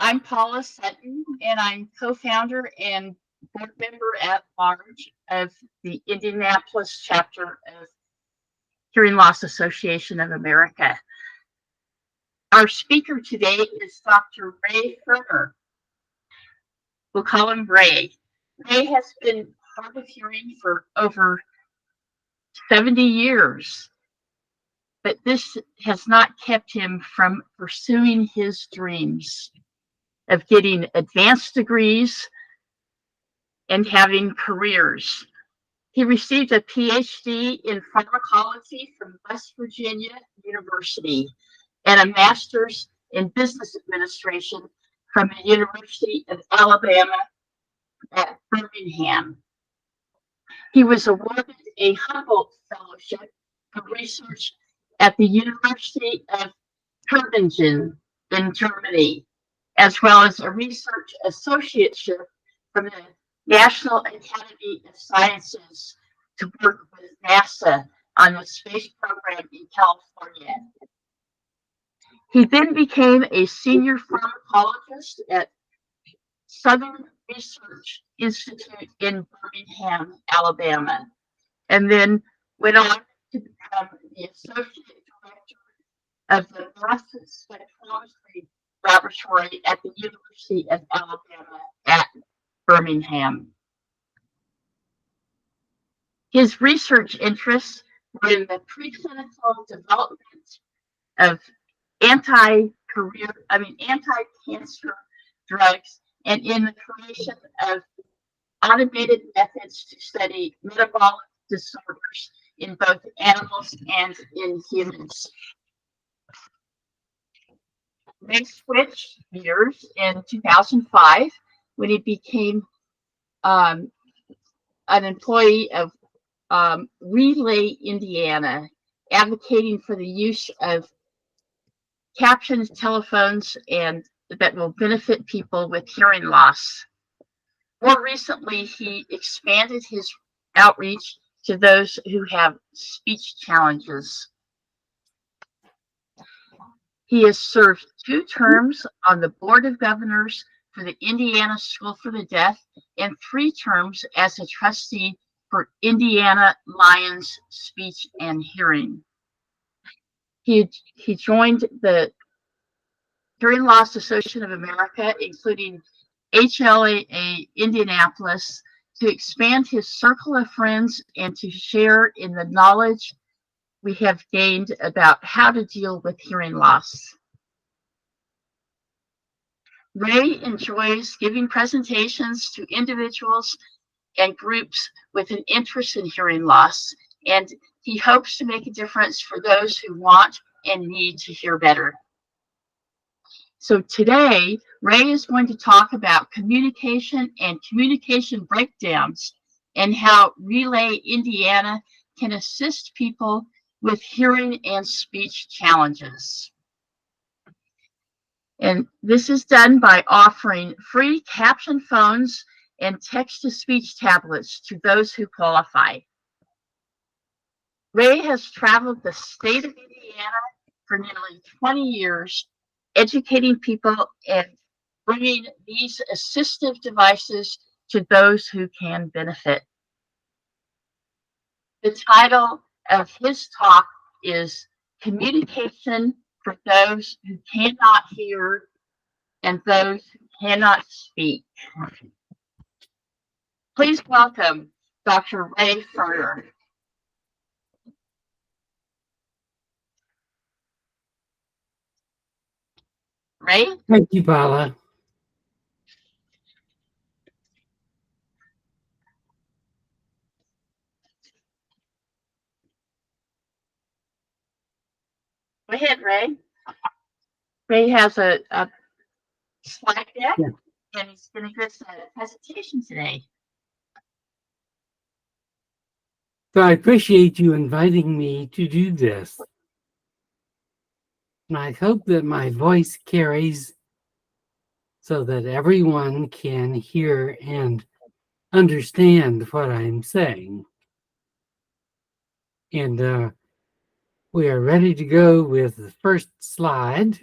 I'm Paula Sutton, and I'm co-founder and board member at large of the Indianapolis chapter of Hearing Loss Association of America. Our speaker today is Dr. Ray Furner. We'll call him Ray. Ray has been hard of hearing for over 70 years, but this has not kept him from pursuing his dreams of getting advanced degrees and having careers. He received a PhD in pharmacology from West Virginia University and a master's in business administration from the University of Alabama at Birmingham. He was awarded a Humboldt Fellowship for research at the University of Tübingen in Germany, as well as a research associateship from the National Academy of Sciences to work with NASA on the space program in California. He then became a senior pharmacologist at Sutton Research Institute in Birmingham, Alabama, and then went on to become the associate director of the mass spectrometry laboratory at the University of Alabama at Birmingham. His research interests were in the preclinical development of anti-cancer drugs and in the creation of automated methods to study metabolic disorders in both animals and in humans. They switched gears in 2005 when he became an employee of HLAA Indiana, advocating for the use of captioned telephones and that will benefit people with hearing loss. More recently, he expanded his outreach to those who have speech challenges. He has served 2 terms on the Board of Governors for the Indiana School for the Deaf and 3 terms as a trustee for Indiana Lions Speech and Hearing. He joined the Hearing Loss Association of America, including HLAA Indianapolis, to expand his circle of friends and to share in the knowledge we have gained about how to deal with hearing loss. Ray enjoys giving presentations to individuals and groups with an interest in hearing loss, and he hopes to make a difference for those who want and need to hear better. So today, Ray is going to talk about communication and communication breakdowns and how HLAA Indiana can assist people with hearing and speech challenges. And this is done by offering free caption phones and text-to-speech tablets to those who qualify. Ray has traveled the state of Indiana for nearly 20 years, educating people and bringing these assistive devices to those who can benefit. The title of his talk is Communication for Those Who Cannot Hear and Those Who Cannot Speak. Please welcome Dr. Ray Furner. Ray? Thank you, Paula. Go ahead, Ray. Ray has a slide deck, yeah, and he's going to give us a presentation today. So I appreciate you inviting me to do this. And I hope that my voice carries so that everyone can hear and understand what I'm saying. And we are ready to go with the first slide.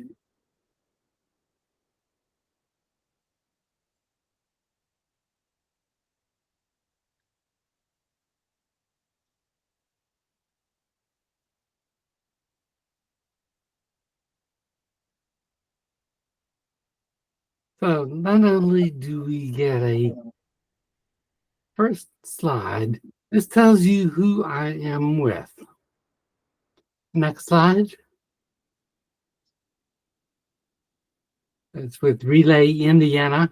So not only do we get a first slide, this tells you who I am with. Next slide. It's with Relay Indiana.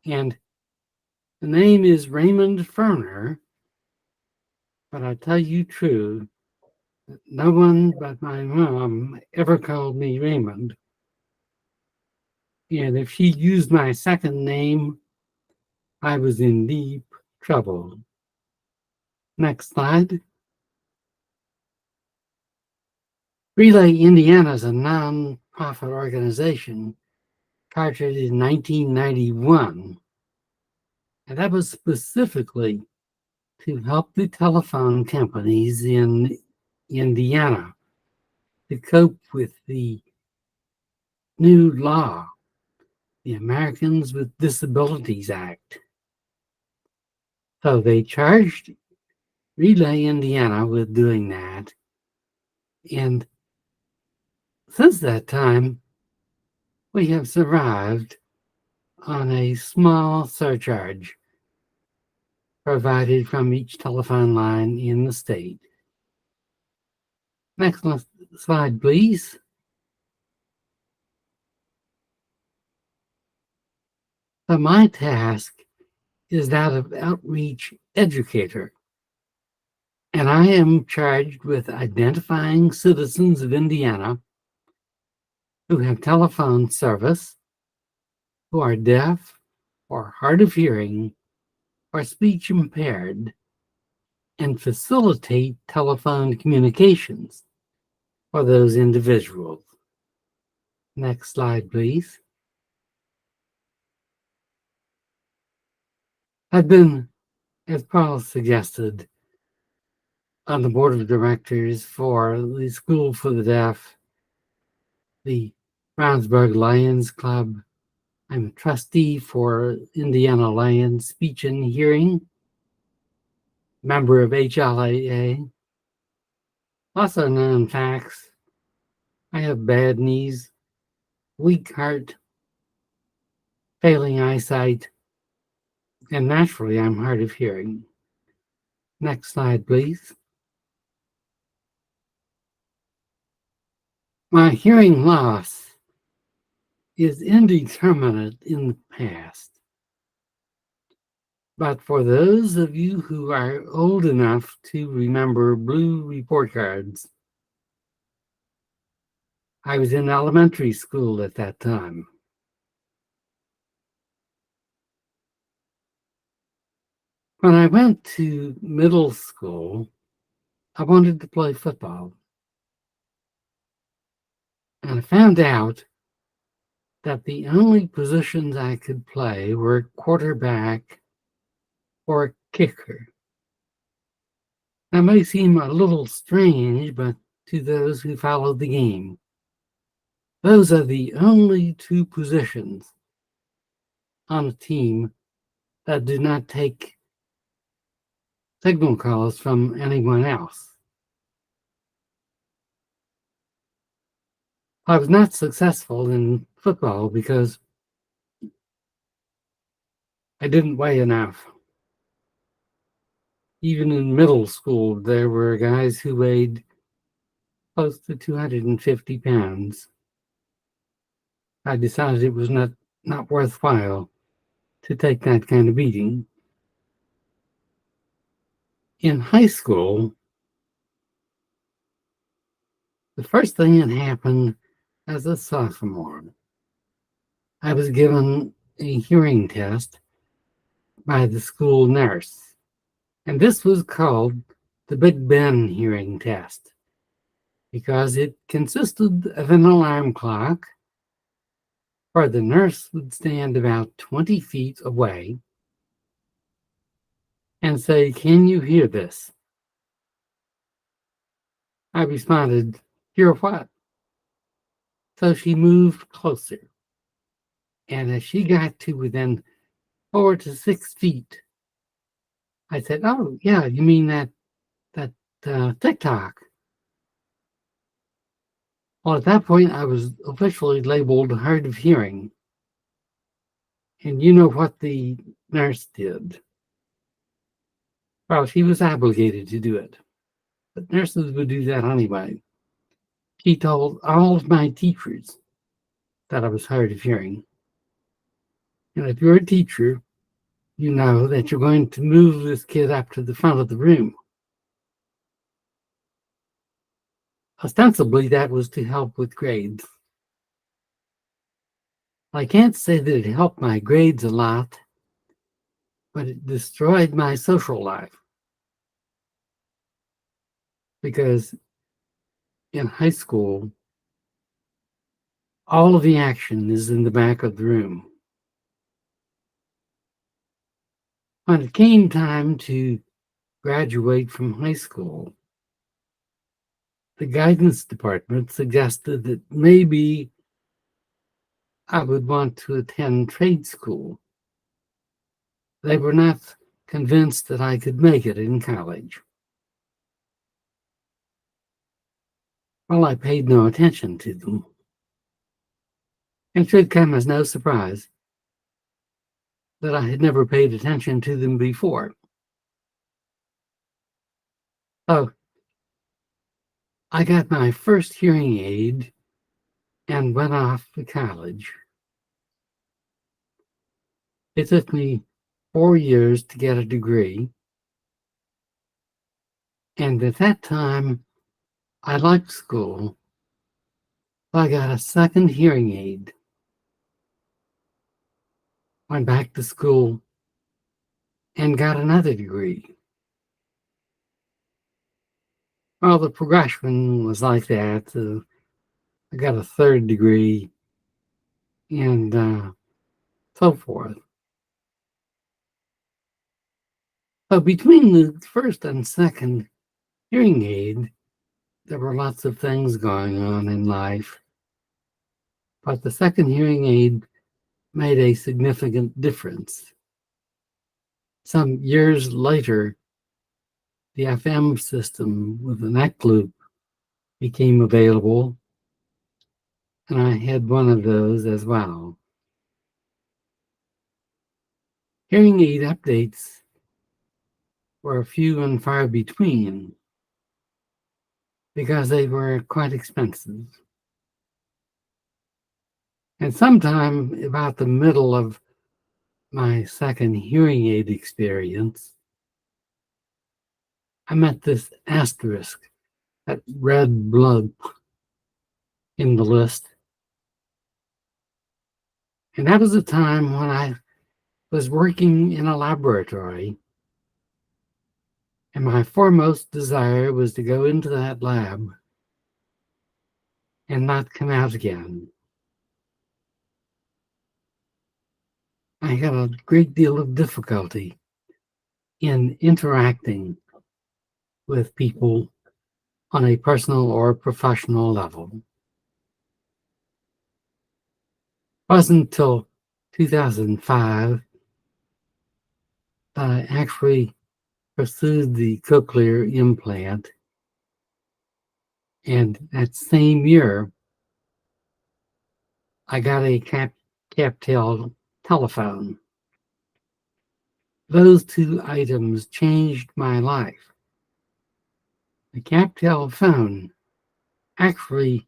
And the name is Raymond Furner. But I tell you true, no one but my mom ever called me Raymond. And if she used my second name, I was in deep trouble. Next slide. Relay Indiana is a non-profit organization chartered in 1991. And that was specifically to help the telephone companies in Indiana to cope with the new law, the Americans with Disabilities Act. So they charged Relay Indiana with doing that. And since that time, we have survived on a small surcharge provided from each telephone line in the state. Next slide, please. So my task is that of outreach educator, and I am charged with identifying citizens of Indiana who have telephone service, who are deaf or hard of hearing or speech impaired, and facilitate telephone communications for those individuals. Next slide, please. I've been, as Paula suggested, on the board of directors for the School for the Deaf, the Brownsburg Lions Club. I'm a trustee for Indiana Lions Speech and Hearing, member of HLAA. Also known facts, I have bad knees, weak heart, failing eyesight, and naturally I'm hard of hearing. Next slide, please. My hearing loss is indeterminate in the past. But for those of you who are old enough to remember blue report cards, I was in elementary school at that time. When I went to middle school, I wanted to play football. And I found out that the only positions I could play were quarterback or kicker. That may seem a little strange, but to those who follow the game, those are the only two positions on a team that do not take signal calls from anyone else. I was not successful in football because I didn't weigh enough. Even in middle school, there were guys who weighed close to 250 pounds. I decided it was not worthwhile to take that kind of beating. In high school, the first thing that happened as a sophomore, I was given a hearing test by the school nurse. And this was called the Big Ben hearing test because it consisted of an alarm clock where the nurse would stand about 20 feet away and say, "Can you hear this?" I responded, "Hear what?" So she moved closer. And as she got to within 4 to 6 feet, I said, "Oh, yeah, you mean that TikTok?" Well, at that point, I was officially labeled hard of hearing. And you know what the nurse did? Well, she was obligated to do it, but nurses would do that anyway. She told all of my teachers that I was hard of hearing. And if you're a teacher, you know that you're going to move this kid up to the front of the room. Ostensibly, that was to help with grades. I can't say that it helped my grades a lot, but it destroyed my social life. Because in high school, all of the action is in the back of the room. When it came time to graduate from high school, the guidance department suggested that maybe I would want to attend trade school. They were not convinced that I could make it in college. Well, I paid no attention to them. It should come as no surprise that I had never paid attention to them before. So I got my first hearing aid and went off to college. It took me 4 years to get a degree. And at that time, I liked school. So I got a second hearing aid. Went back to school and got another degree. Well, the progression was like that. I got a third degree and so forth. So between the first and second hearing aid, there were lots of things going on in life. But the second hearing aid made a significant difference. Some years later, the FM system with an neck loop became available, and I had one of those as well. Hearing aid updates were few and far between because they were quite expensive. And sometime about the middle of my second hearing aid experience, I met this asterisk, that red blood in the list. And that was a time when I was working in a laboratory, and my foremost desire was to go into that lab and not come out again. I had a great deal of difficulty in interacting with people on a personal or professional level. It wasn't until 2005 that I actually pursued the cochlear implant. And that same year, I got a CapTel telephone. Those two items changed my life. The CapTel phone, actually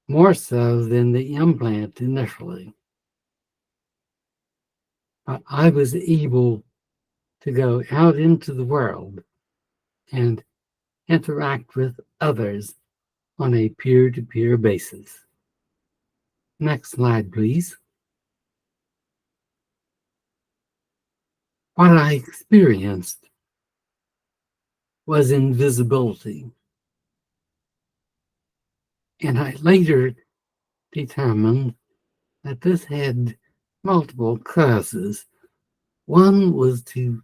more so than the implant initially. But I was able to go out into the world and interact with others on a peer-to-peer basis. Next slide, please. What I experienced was invisibility. And I later determined that this had multiple causes. One was to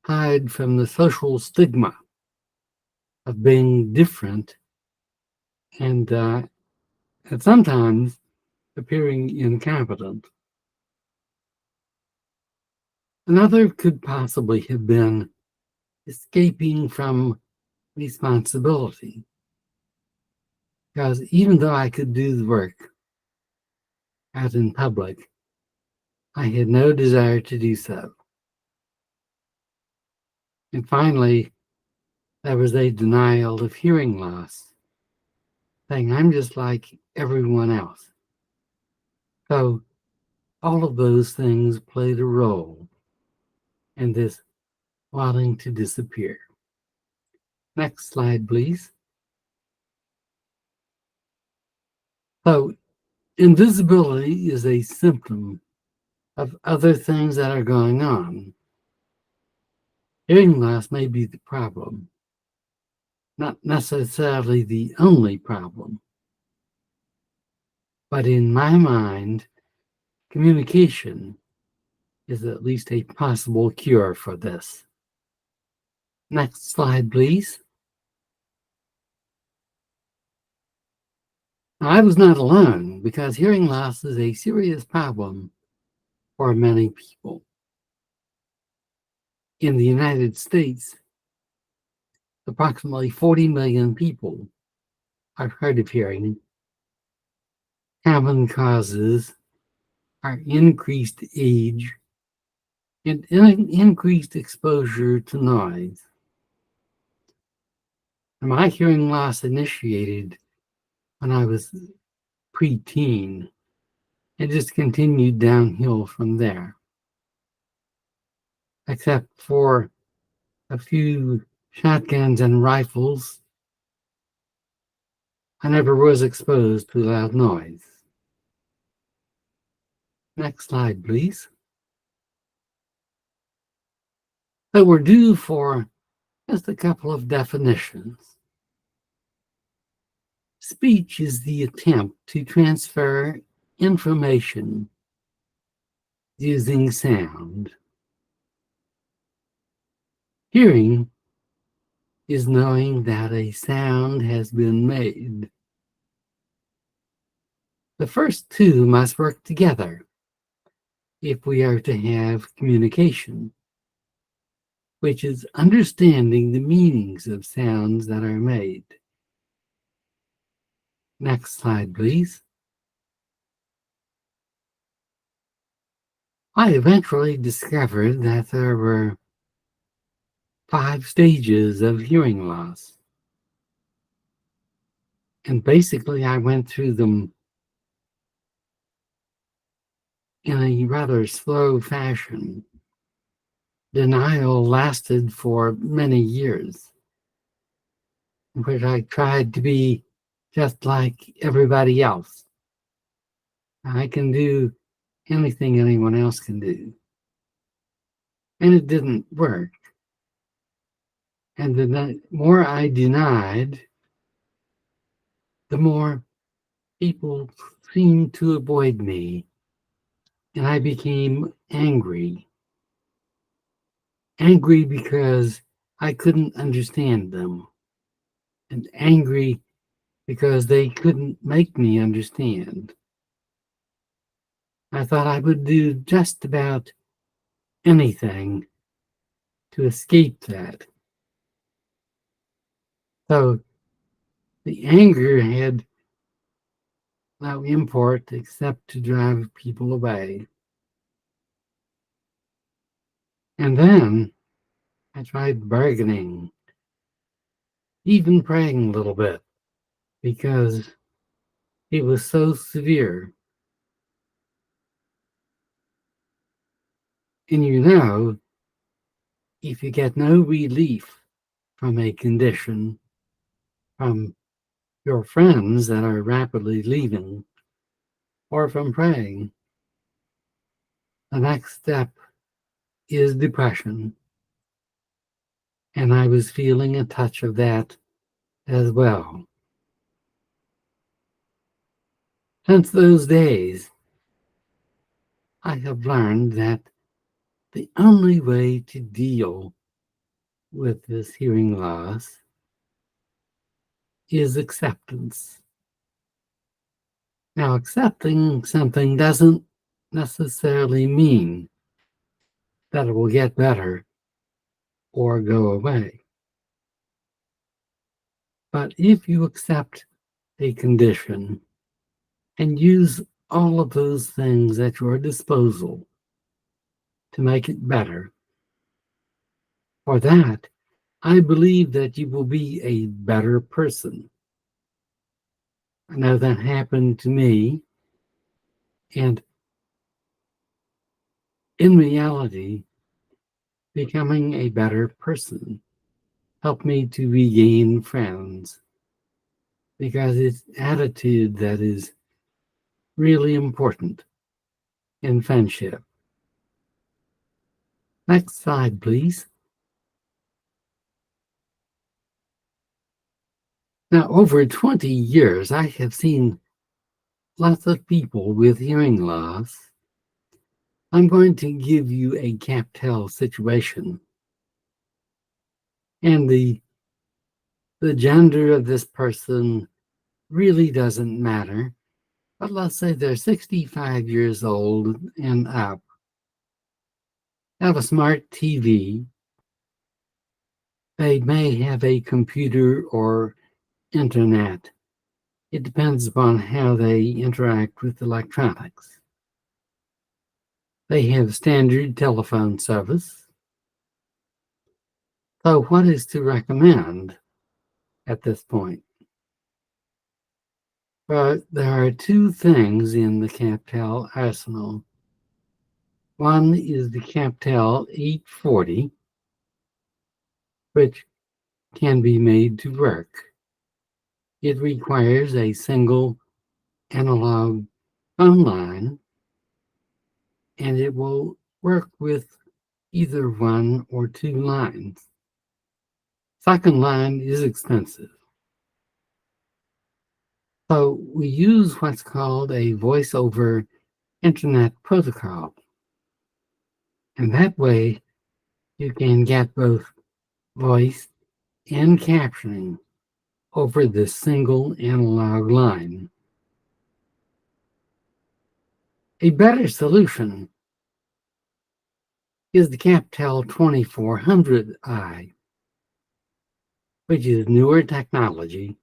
hide from the social stigma of being different and sometimes appearing incompetent. Another could possibly have been escaping from responsibility. Because even though I could do the work out in public, I had no desire to do so. And finally, there was a denial of hearing loss, saying I'm just like everyone else. So all of those things played a role in this wanting to disappear. Next slide, please. So invisibility is a symptom of other things that are going on. Hearing loss may be the problem, not necessarily the only problem. But in my mind, communication is at least a possible cure for this. Next slide, please. Now, I was not alone because hearing loss is a serious problem for many people. In the United States, approximately 40 million people are hard of hearing. Common causes are increased age and increased exposure to noise. My hearing loss initiated when I was preteen and just continued downhill from there, except for a few shotguns and rifles. I never was exposed to loud noise. Next slide, please. So we're due for just a couple of definitions. Speech is the attempt to transfer information using sound. Hearing is knowing that a sound has been made. The first two must work together if we are to have communication, which is understanding the meanings of sounds that are made. Next slide, please. I eventually discovered that there were 5 stages of hearing loss. And basically, I went through them in a rather slow fashion. Denial lasted for many years, in which I tried to be just like everybody else. I can do anything anyone else can do. And it didn't work. And the more I denied, the more people seemed to avoid me. And I became angry. Angry because I couldn't understand them. And angry because they couldn't make me understand. I thought I would do just about anything to escape that. So the anger had no import except to drive people away. And then I tried bargaining, even praying a little bit, because it was so severe. And if you get no relief from a condition, from your friends that are rapidly leaving, or from praying, the next step is depression. And I was feeling a touch of that as well. Since those days, I have learned that the only way to deal with this hearing loss is acceptance. Now, accepting something doesn't necessarily mean that it will get better or go away. But if you accept a condition and use all of those things at your disposal to make it better. For that, I believe that you will be a better person. I know that happened to me, and in reality, becoming a better person helped me to regain friends because it's attitude that is really important in friendship. Next slide, please. Now, over 20 years, I have seen lots of people with hearing loss. I'm going to give you a CapTel situation. And the gender of this person really doesn't matter. But let's say they're 65 years old and up, have a smart TV. They may have a computer or internet. It depends upon how they interact with electronics. They have standard telephone service. So what is to recommend at this point? Well, there are two things in the CapTel arsenal. One is the CapTel 840, which can be made to work. It requires a single analog phone line, and it will work with either one or two lines. Second line is expensive. So we use what's called a voice over internet protocol. And that way you can get both voice and captioning over this single analog line. A better solution is the CapTel 2400i, which is newer technology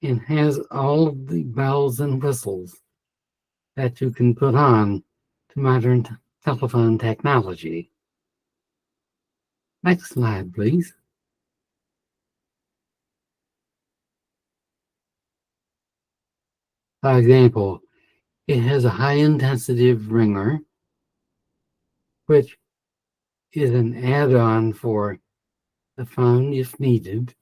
and has all of the bells and whistles that you can put on to modern telephone technology. Next slide, please. For example, it has a high-intensity ringer, which is an add-on for the phone if needed.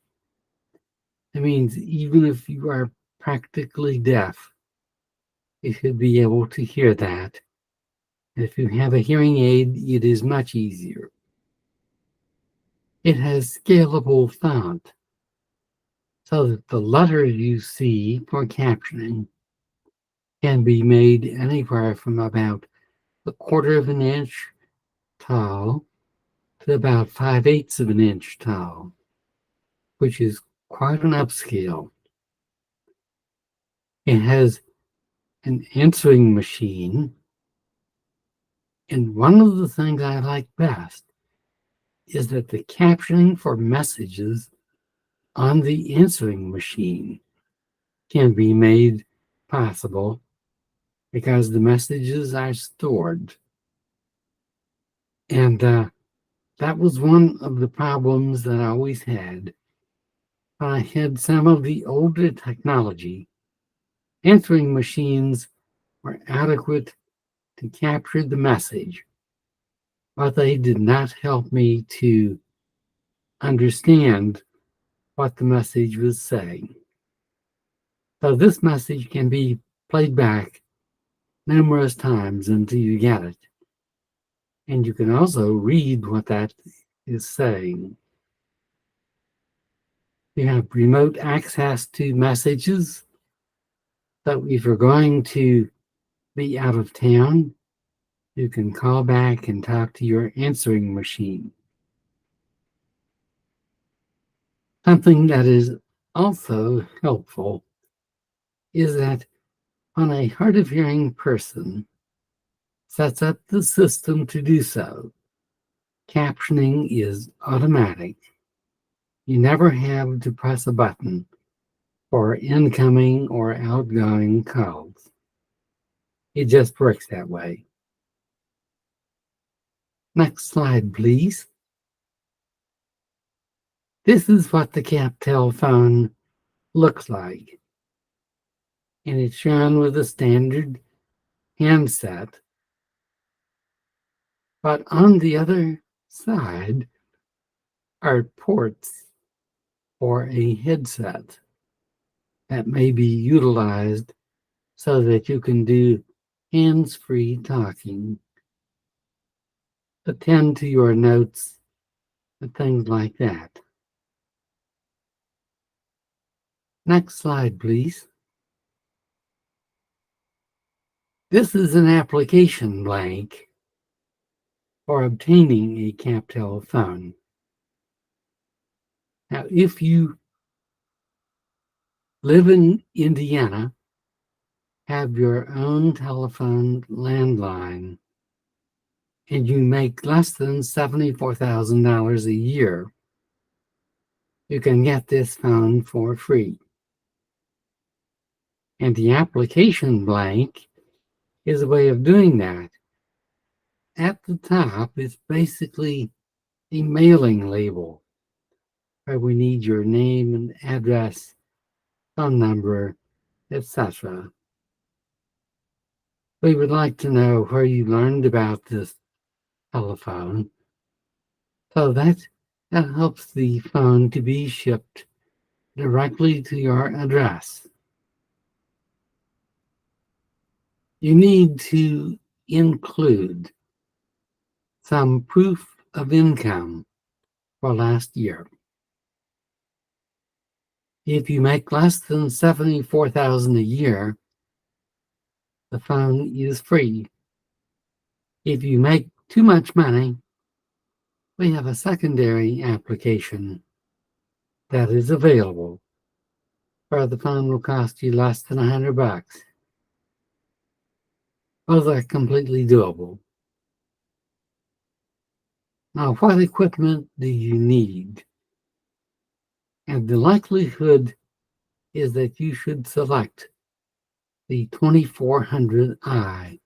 It means even if you are practically deaf, you should be able to hear that. If you have a hearing aid, it is much easier. It has scalable font, so that the letters you see for captioning can be made anywhere from about 1/4 of an inch tall to about 5/8 of an inch tall, which is quite an upscale. It has an answering machine, and one of the things I like best is that the captioning for messages on the answering machine can be made possible because the messages are stored. And that was one of the problems that I always had. I had some of the older technology. Answering machines were adequate to capture the message, but they did not help me to understand what the message was saying. So this message can be played back numerous times until you get it. And you can also read what that is saying. You have remote access to messages. So if you're going to be out of town, you can call back and talk to your answering machine. Something that is also helpful is that when a hard of hearing person sets up the system to do so, captioning is automatic. You never have to press a button for incoming or outgoing calls. It just works that way. Next slide, please. This is what the CapTel phone looks like. And it's shown with a standard handset. But on the other side are ports for a headset that may be utilized so that you can do hands-free talking, attend to your notes, and things like that. Next slide, please. This is an application blank for obtaining a CapTel phone. Now, if you live in Indiana, have your own telephone landline, and you make less than $74,000 a year, you can get this phone for free. And the application blank is a way of doing that. At the top, it's basically a mailing label where we need your name and address, phone number, etc. We would like to know where you learned about this telephone, so that helps the phone to be shipped directly to your address. You need to include some proof of income for last year. If you make less than $74,000 a year, the phone is free. If you make too much money, we have a secondary application that is available, where the phone will cost you less than $100. Both are completely doable. Now, what equipment do you need? And the likelihood is that you should select the 2400i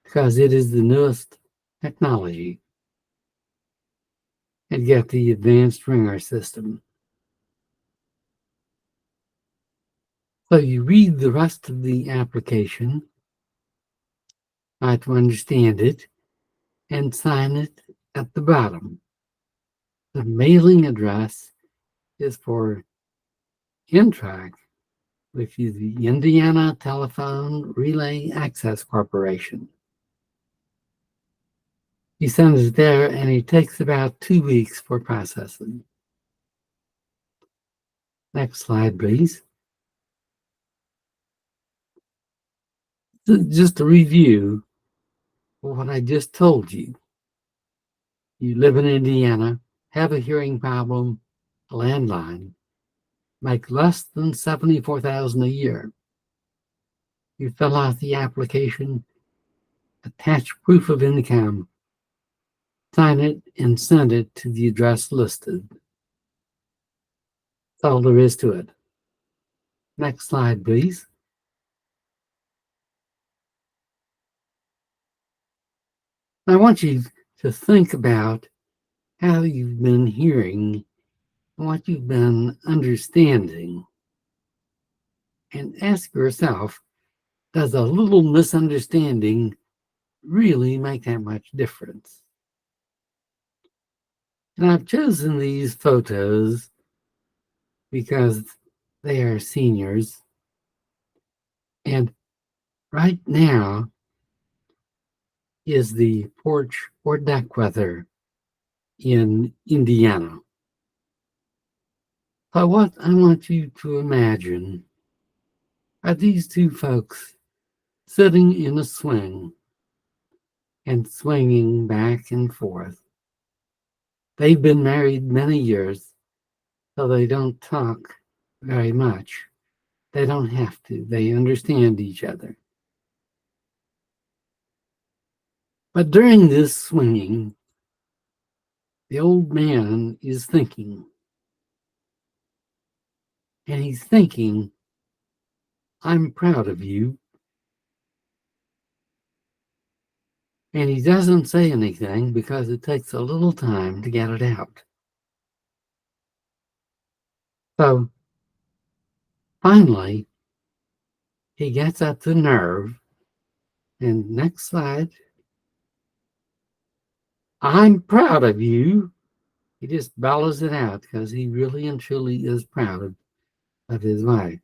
because it is the newest technology, and get the advanced ringer system. So you read the rest of the application, try to understand it, and sign it at the bottom. The mailing address is for INTRAC, which is the Indiana Telephone Relay Access Corporation. He sends it there, and it takes about 2 weeks for processing. Next slide, please. Just a review of what I just told you. You live in Indiana, have a hearing problem, a landline, make less than $74,000 a year. You fill out the application, attach proof of income, sign it, and send it to the address listed. That's all there is to it. Next slide, please. I want you to think about how you've been hearing and what you've been understanding. And ask yourself, does a little misunderstanding really make that much difference? And I've chosen these photos because they are seniors. And right now is the porch or deck weather in Indiana. But what I want you to imagine are these two folks sitting in a swing and swinging back and forth. They've been married many years, so they don't talk very much. They don't have to. They understand each other. But during this swinging, the old man is thinking. And he's thinking, I'm proud of you. And he doesn't say anything because it takes a little time to get it out. So finally, he gets up the nerve, and next slide, I'm proud of you. He just bellows it out because he really and truly is proud of his wife.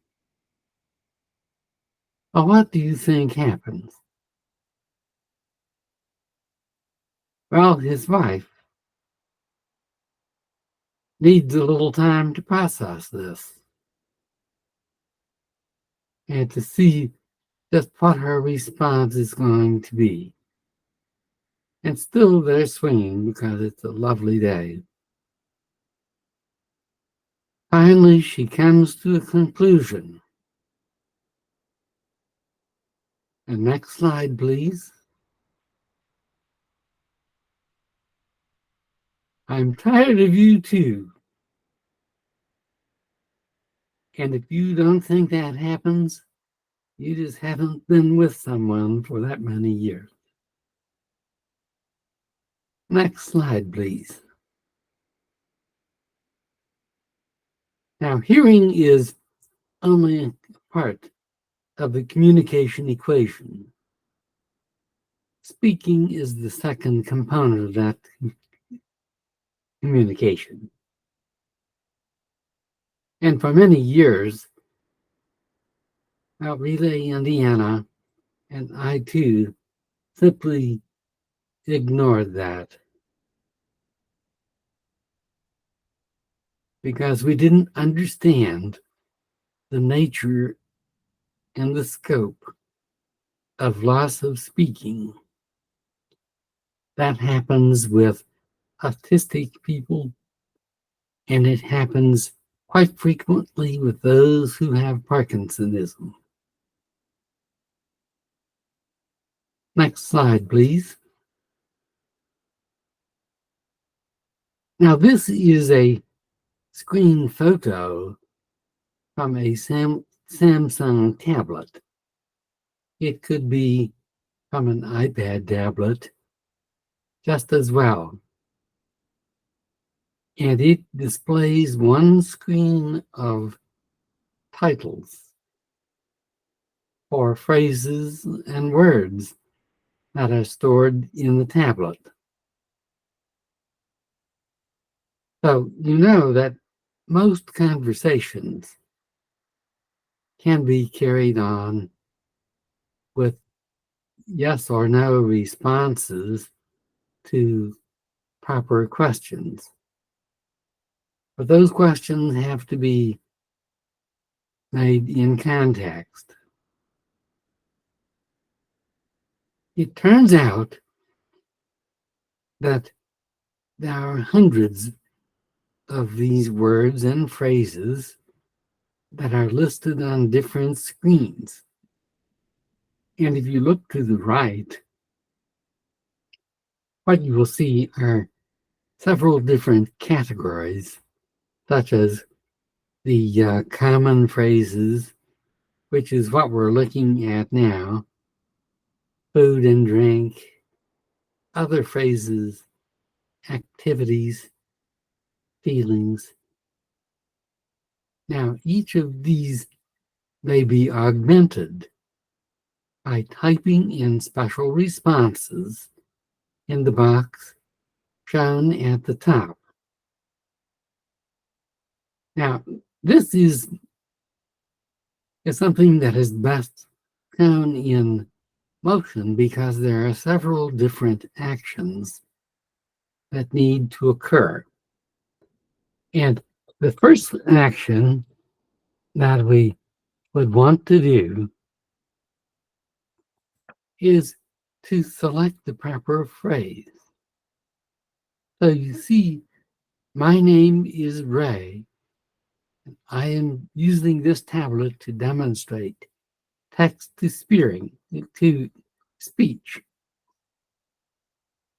Well, what do you think happens? Well, his wife needs a little time to process this and to see just what her response is going to be. And still they're swinging because it's a lovely day. Finally, she comes to a conclusion. And next slide, please. I'm tired of you too. And if you don't think that happens, you just haven't been with someone for that many years. Next slide, please. Now, hearing is only a part of the communication equation. Speaking is the second component of that communication. And for many years, HLAA Indiana and I too simply ignored that because we didn't understand the nature and the scope of loss of speaking. That happens with autistic people, and it happens quite frequently with those who have Parkinsonism. Next slide, please. Now, this is a screen photo from a Samsung tablet. It could be from an iPad tablet just as well. And it displays one screen of titles for phrases and words that are stored in the tablet. So you know that most conversations can be carried on with yes or no responses to proper questions. But those questions have to be made in context. It turns out that there are hundreds of these words and phrases that are listed on different screens. And if you look to the right, what you will see are several different categories, such as the common phrases, which is what we're looking at now, food and drink, other phrases, activities, feelings. Now, each of these may be augmented by typing in special responses in the box shown at the top. Now, this is something that is best shown in motion because there are several different actions that need to occur. And the first action that we would want to do is to select the proper phrase. So you see, my name is Ray. I am using this tablet to demonstrate text to speech.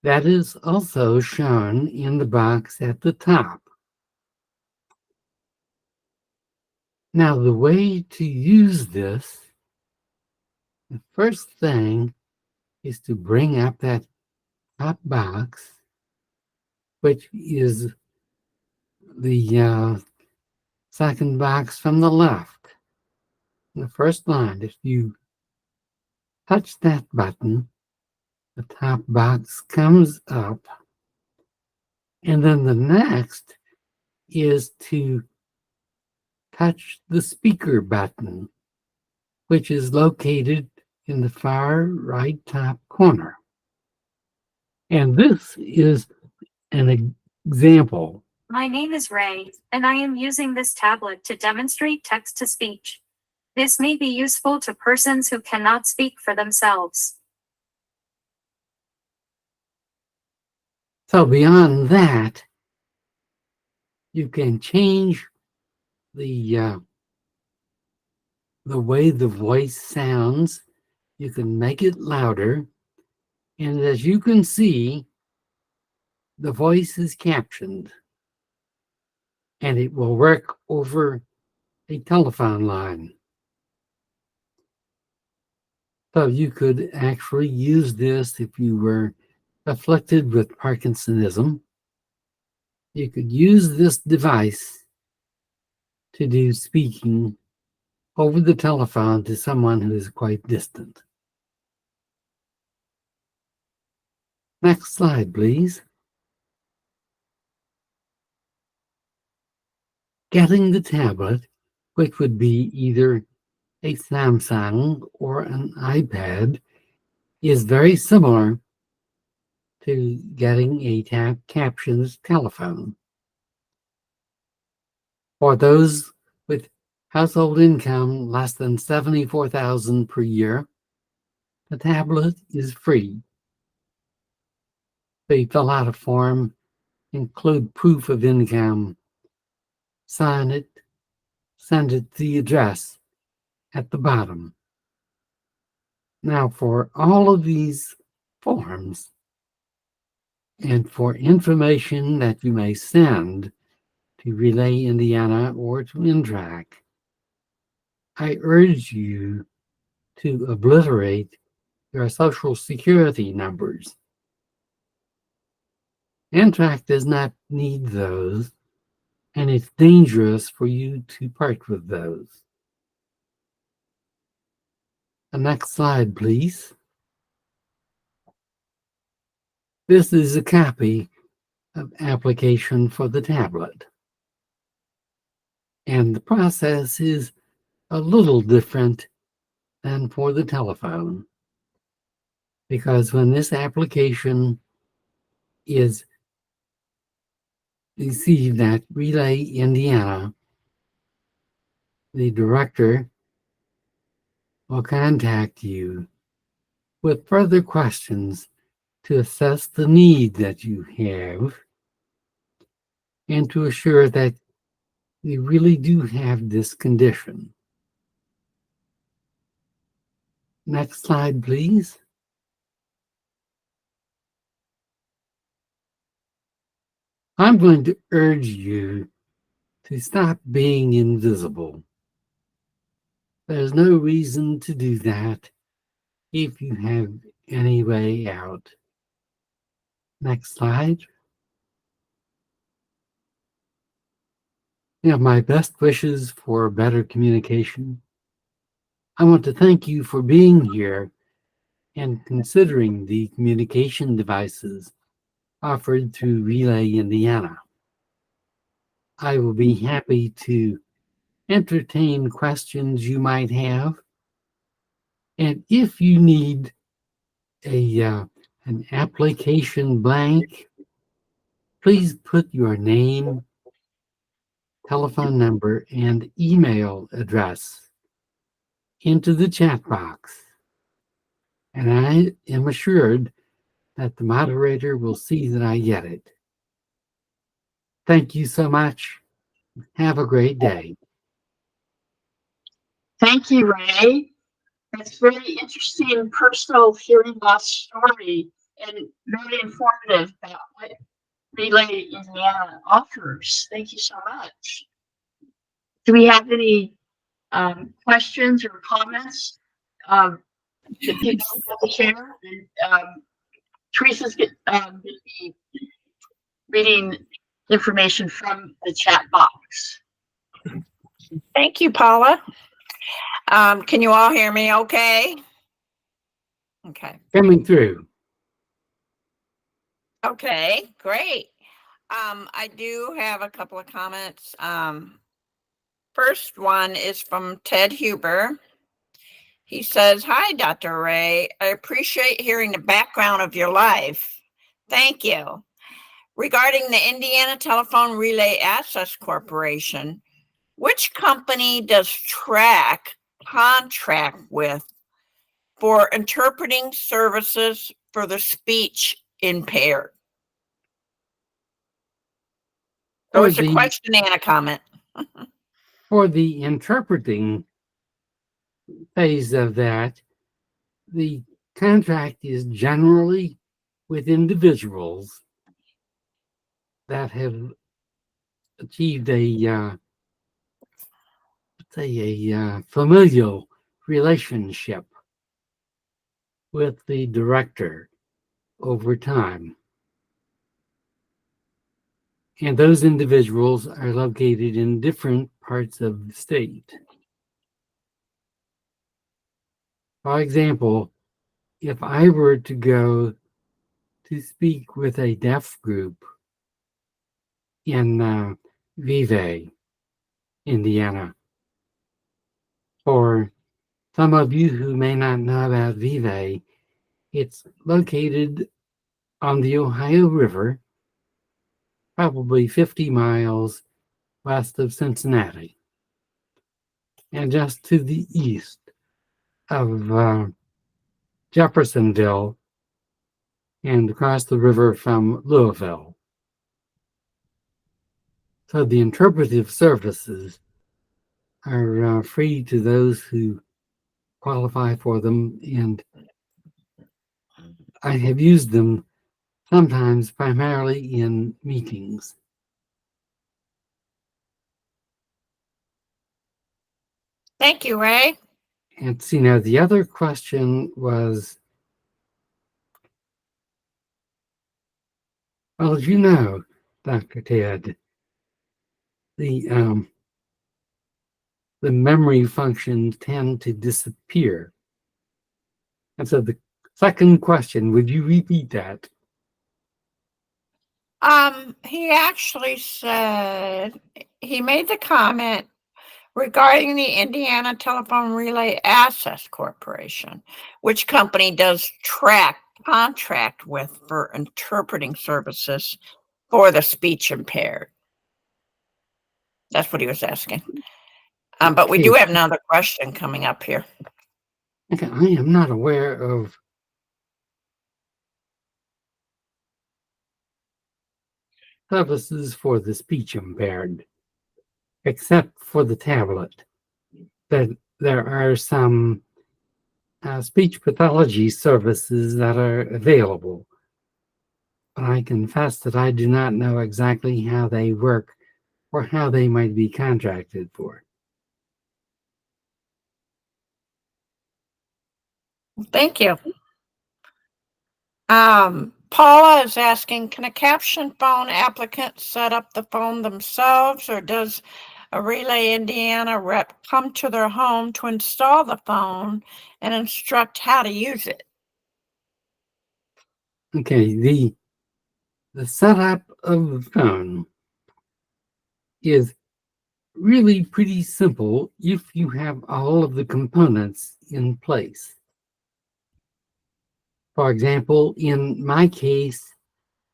That is also shown in the box at the top. Now, the way to use this, the first thing is to bring up that top box, which is the second box from the left. The first line, if you touch that button, the top box comes up. And then the next is to touch the speaker button, which is located in the far right top corner. And this is an example. My name is Ray, and I am using this tablet to demonstrate text-to-speech. This may be useful to persons who cannot speak for themselves. So beyond that, you can change the way the voice sounds. You can make it louder. And as you can see, the voice is captioned. And it will work over a telephone line. So you could actually use this if you were afflicted with Parkinsonism. You could use this device to do speaking over the telephone to someone who is quite distant. Next slide, please. Getting the tablet, which would be either a Samsung or an iPad, is very similar to getting a captions telephone. For those with household income less than $74,000 per year, the tablet is free. They fill out a form, include proof of income, sign it, send it to the address at the bottom. Now, for all of these forms and for information that you may send to Relay Indiana or to Intrac, I urge you to obliterate your social security numbers. Intrac does not need those, and it's dangerous for you to part with those. The next slide, please. This is a copy of application for the tablet. And the process is a little different than for the telephone, because when this application is received at Relay Indiana, the director will contact you with further questions to assess the need that you have and to assure that you really do have this condition. Next slide, please. I'm going to urge you to stop being invisible. There's no reason to do that if you have any way out. Next slide. You have my best wishes for better communication. I want to thank you for being here and considering the communication devices offered through Relay Indiana. I will be happy to entertain questions you might have. And if you need an application blank, please put your name, telephone number, and email address into the chat box. And I am assured that the moderator will see that I get it. Thank you so much. Have a great day. Thank you, Ray. That's very interesting personal hearing loss story and very informative about what Relay Indiana offers. Thank you so much. Do we have any questions or comments that people want to share? And, Teresa's going to be reading information from the chat box. Thank you, Paula. Can you all hear me okay? Okay. Coming through. Okay, great. I do have a couple of comments. First one is from Ted Huber. He says, "Hi, Dr. Ray. I appreciate hearing the background of your life. Thank you. Regarding the Indiana Telephone Relay Access Corporation, which company does TRAC contract with for interpreting services for the speech impaired?" So it's a question and a comment. For the interpreting phase of that, the contract is generally with individuals that have achieved a familial relationship with the director over time. And those individuals are located in different parts of the state. For example, if I were to go to speak with a deaf group in Vevey, Indiana, for some of you who may not know about Vevey, it's located on the Ohio River, probably 50 miles west of Cincinnati, and just to the east of Jeffersonville and across the river from Louisville. So the interpretive services are free to those who qualify for them, and I have used them sometimes primarily in meetings. Thank you, Ray. And see, now the other question was, well, as you know, Dr. Ted, the memory functions tend to disappear. And so the second question, would you repeat that? He actually said, he made the comment regarding the Indiana Telephone Relay Access Corporation, which company does TRAC contract with for interpreting services for the speech impaired? That's what he was asking. But we do have another question coming up here. Okay, I am not aware of services for the speech impaired, except for the tablet. That there are some speech pathology services that are available. But I confess that I do not know exactly how they work or how they might be contracted for. Thank you. Paula is asking, can a caption phone applicant set up the phone themselves, or does a Relay Indiana rep come to their home to install the phone and instruct how to use it? Okay, the setup of the phone is really pretty simple if you have all of the components in place. For example, in my case,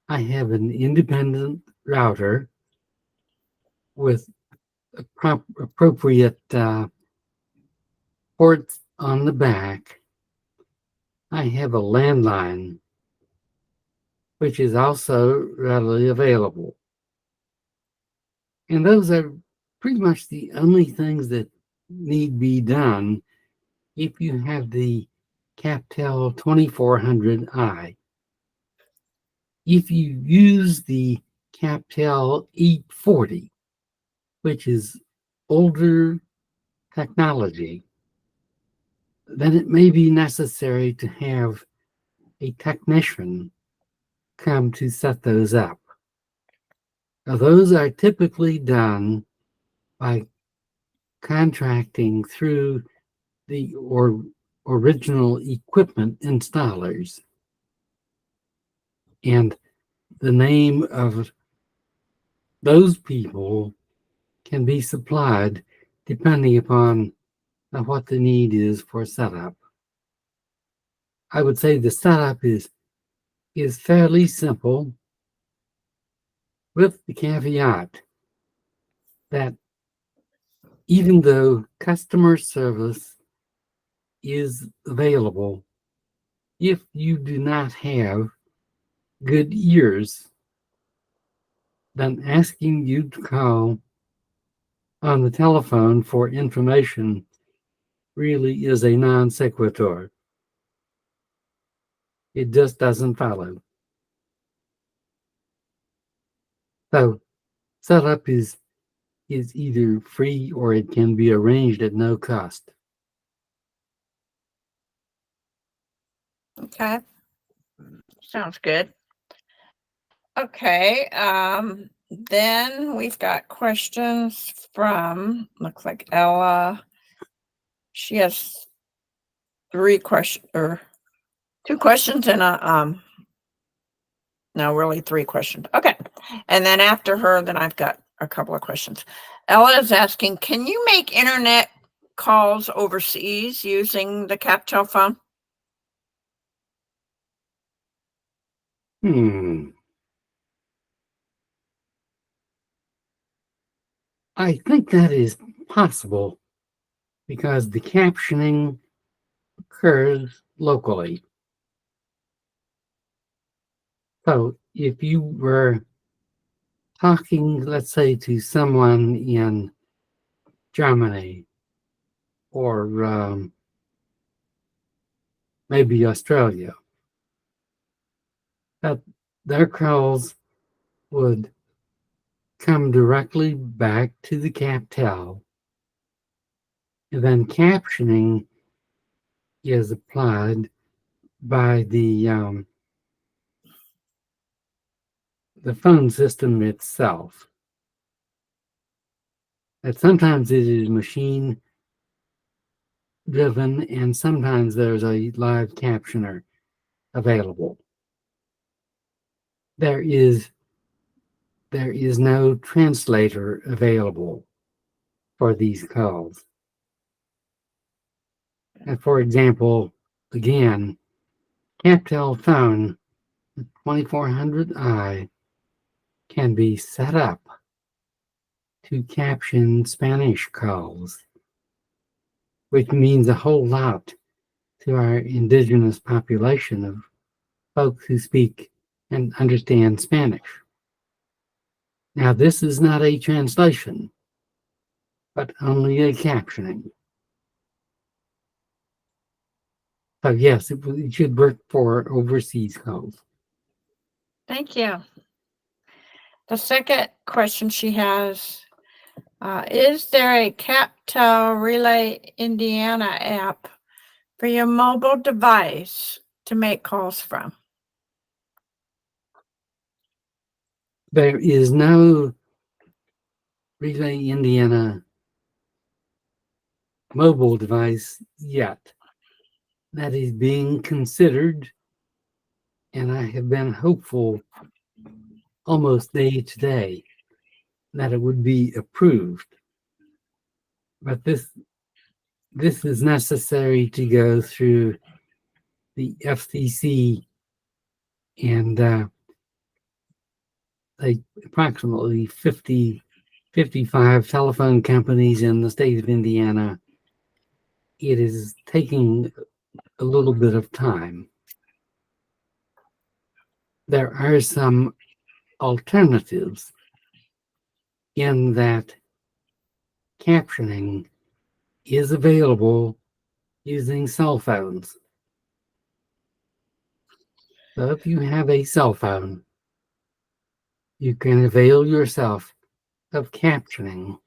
I have an independent router with appropriate ports on the back. I have a landline, which is also readily available. And those are pretty much the only things that need be done if you have the Captel 2400i. If you use the Captel 840, which is older technology, then it may be necessary to have a technician come to set those up. Now, those are typically done by contracting through the original equipment installers. And the name of those people can be supplied depending upon what the need is for setup. I would say the setup is fairly simple, with the caveat that even though customer service is available, if you do not have good ears, then asking you to call on the telephone for information really is a non sequitur. It just doesn't follow. So setup is either free or it can be arranged at no cost. Okay. Sounds good. Okay, then we've got questions from, looks like Ella. She has two questions and no, really 3 questions. Okay. And then after her, then I've got a couple of questions. Ella is asking, can you make internet calls overseas using the CapTel phone? I think that is possible because the captioning occurs locally. So if you were talking, let's say, to someone in Germany or maybe Australia, that their calls would come directly back to the CapTel, and then captioning is applied by the phone system itself. And sometimes it is machine driven, and sometimes there's a live captioner available. There is no translator available for these calls. And for example, again, CapTel phone 2400i can be set up to caption Spanish calls, which means a whole lot to our indigenous population of folks who speak and understand Spanish. Now, this is not a translation, but only a captioning. So yes, it should work for overseas calls. Thank you. The second question she has, is there a CapTel HLAA Indiana app for your mobile device to make calls from? There is no HLAA Indiana mobile device yet. That is being considered, and I have been hopeful almost day to day that it would be approved. But this is necessary to go through the FCC and approximately 55 telephone companies in the state of Indiana. It is taking a little bit of time. There are some alternatives in that captioning is available using cell phones. So if you have a cell phone, you can avail yourself of captioning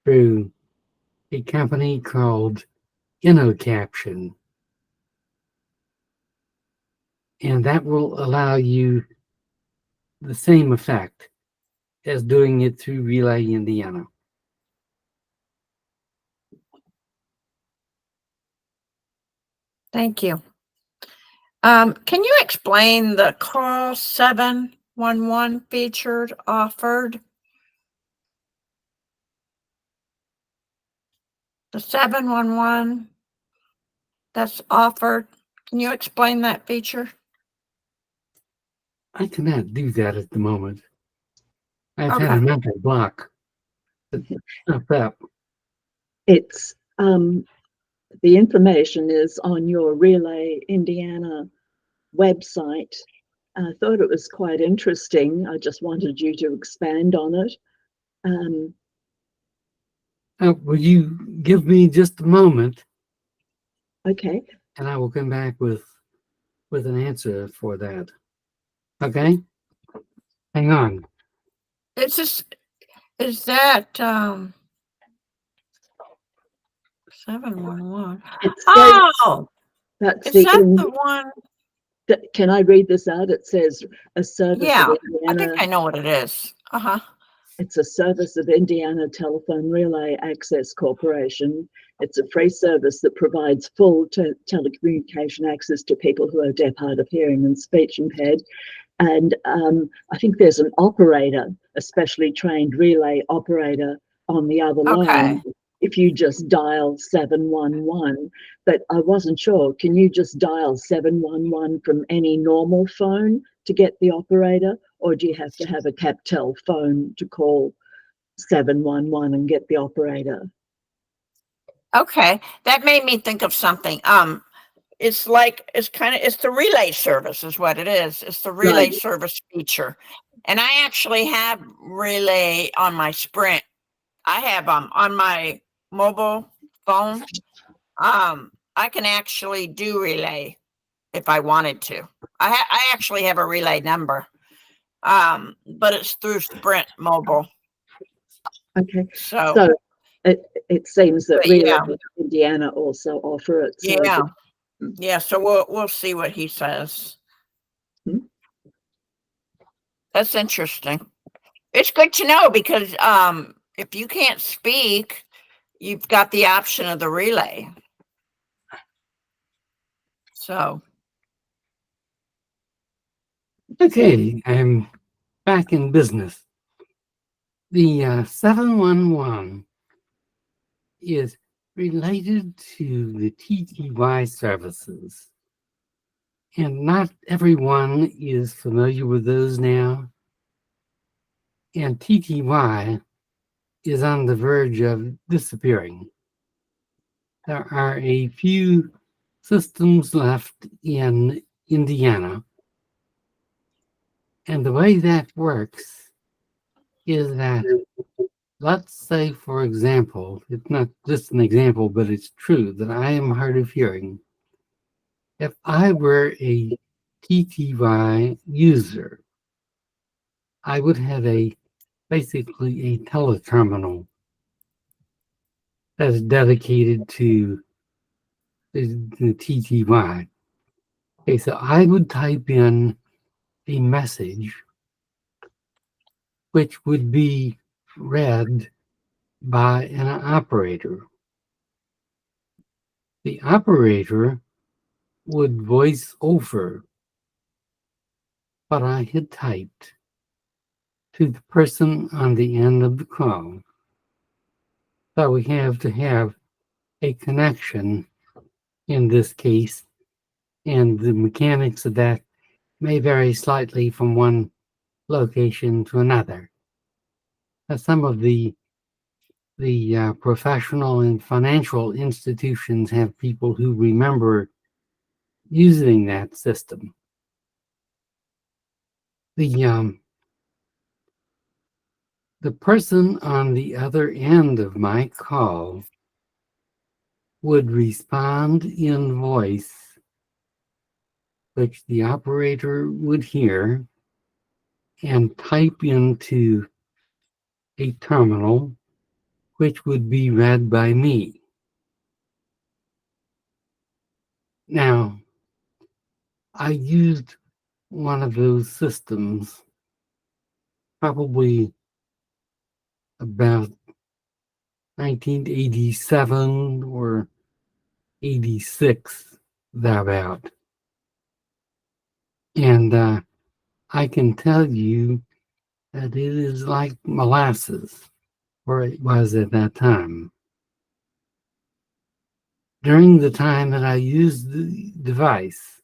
through a company called InnoCaption. And that will allow you the same effect as doing it through Relay Indiana. Thank you. Can you explain the call 711 feature offered? The 711 that's offered. Can you explain that feature? I cannot do that at the moment. I've had Okay. a mental block. Not that. It's the information is on your Relay Indiana website. I thought it was quite interesting. I just wanted you to expand on it. Will you give me just a moment, Okay. and I will come back with an answer for that. Okay? Hang on. It's just, is that 711? It says Oh, that's is that the the one? can I read this out? It says a service Yeah, of I Indiana. think I know what it is. Uh-huh. It's a service of Indiana Telephone Relay Access Corporation. It's a free service that provides full telecommunication access to people who are deaf, hard of hearing, and speech impaired. And I think there's an operator, a specially trained relay operator on the other line. Okay. If you just dial 711, but I wasn't sure. Can you just dial 711 from any normal phone to get the operator, or do you have to have a Captel phone to call 711 and get the operator? Okay. That made me think of something. It's like, it's the relay service is what it is. It's the relay Right. service feature. And I actually have relay on my Sprint. I have on my mobile phone. I can actually do relay if I wanted to. I actually have a relay number. But it's through Sprint mobile. Okay. So So it seems that but Relay yeah. Indiana also offer it. So Yeah. Yeah, so we'll see what he says. Hmm. That's interesting. It's good to know because if you can't speak, you've got the option of the relay. So Okay, I'm back in business. The 711 is related to the TTY services. And not everyone is familiar with those now. And TTY is on the verge of disappearing. There are a few systems left in Indiana. And the way that works is that, let's say, for example, it's not just an example, but it's true that I am hard of hearing. If I were a TTY user, I would have basically a teleterminal that's dedicated to the TTY. Okay, so I would type in a message which would be read by an operator. The operator would voice over what I had typed to the person on the end of the call. So we have to have a connection in this case, and the mechanics of that may vary slightly from one location to another. Some of the professional and financial institutions have people who remember using that system. The person on the other end of my call would respond in voice, which the operator would hear, and type into a terminal, which would be read by me. Now, I used one of those systems probably about 1987 or 86, thereabout. And I can tell you that it is like molasses, or it was at that time. During the time that I used the device,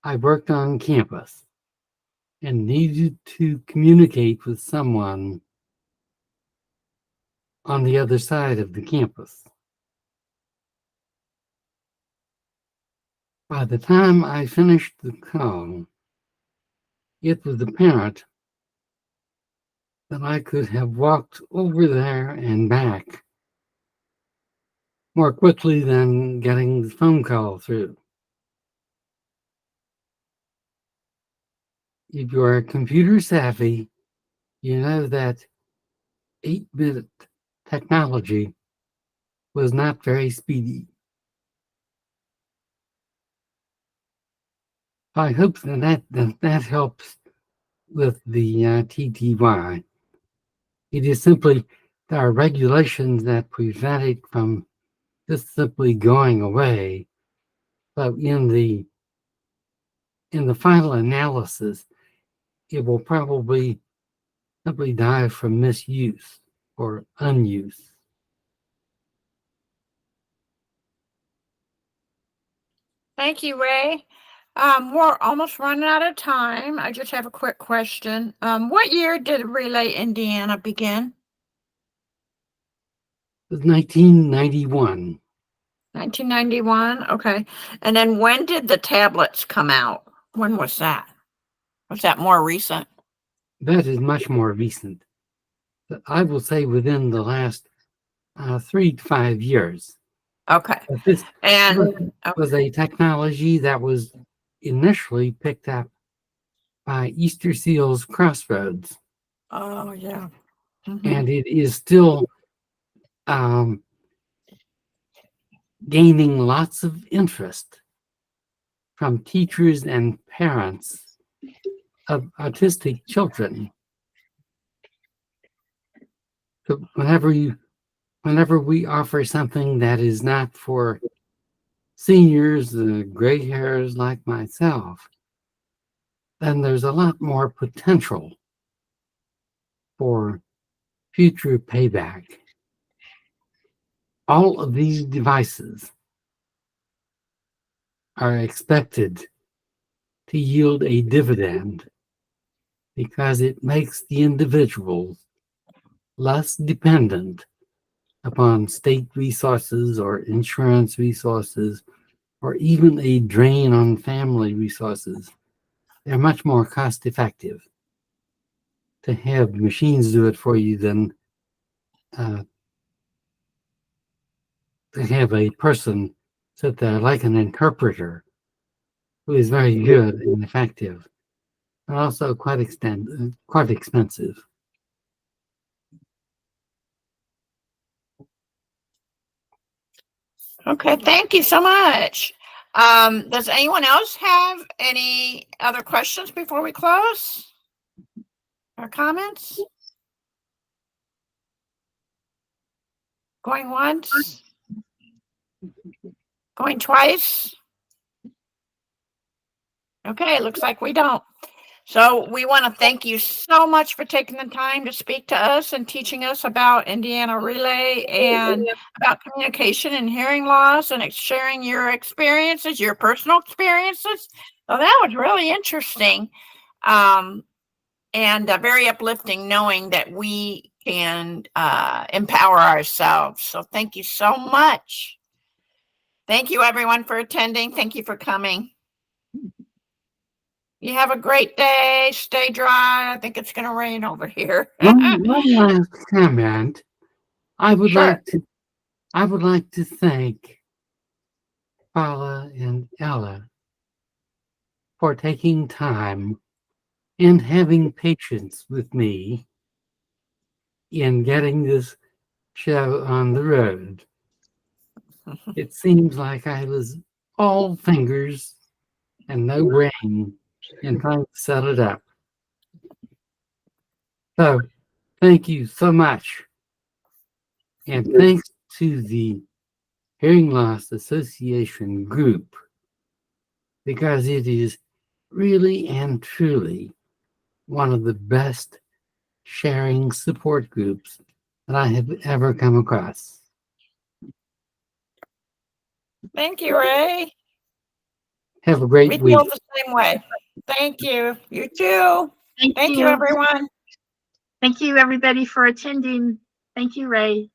I worked on campus and needed to communicate with someone on the other side of the campus. By the time I finished the call, it was apparent that I could have walked over there and back more quickly than getting the phone call through. If you're computer savvy, you know that 8-bit technology was not very speedy. I hope that helps with the TTY. It is simply there are regulations that prevent it from just simply going away. But in the final analysis, it will probably simply die from misuse or unuse. Thank you, Ray. We're almost running out of time. I just have a quick question. What year did Relay Indiana begin? It was 1991. 1991. Okay. And then when did the tablets come out? When was that? Was that more recent? That is much more recent. I will say within the last 3 to 5 years. Okay. But this And was a technology that was initially picked up by Easter Seals Crossroads, oh yeah. Mhm. and it is still gaining lots of interest from teachers and parents of autistic children. So whenever we offer something that is not for seniors, gray hairs like myself, then there's a lot more potential for future payback. All of these devices are expected to yield a dividend because it makes the individual less dependent upon state resources or insurance resources or even a drain on family resources. They're much more cost effective to have machines do it for you than to have a person sit there like an interpreter who is very good and effective, but also quite expensive. Okay, thank you so much. Does anyone else have any other questions before we close? Or comments? Going once? Going twice? Okay, looks like we don't. So we want to thank you so much for taking the time to speak to us and teaching us about Indiana Relay and about communication and hearing loss and sharing your experiences, your personal experiences. So that was really interesting and very uplifting knowing that we can empower ourselves. So thank you so much. Thank you everyone for attending. Thank you for coming. You have a great day. Stay dry. I think it's going to rain over here. One last comment. I would Sure. like to thank Paula and Ella for taking time and having patience with me in getting this show on the road. It seems like I was all fingers and no rain in time to set it up. So thank you so much. And thanks to the Hearing Loss Association group, because it is really and truly one of the best sharing support groups that I have ever come across. Thank you, Ray. Have a We great week. feel the same way. Thank you. You too. Thank you, everyone. Thank you, everybody, for attending. Thank you, Ray.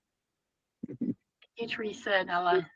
Thank you, Teresa and Ella.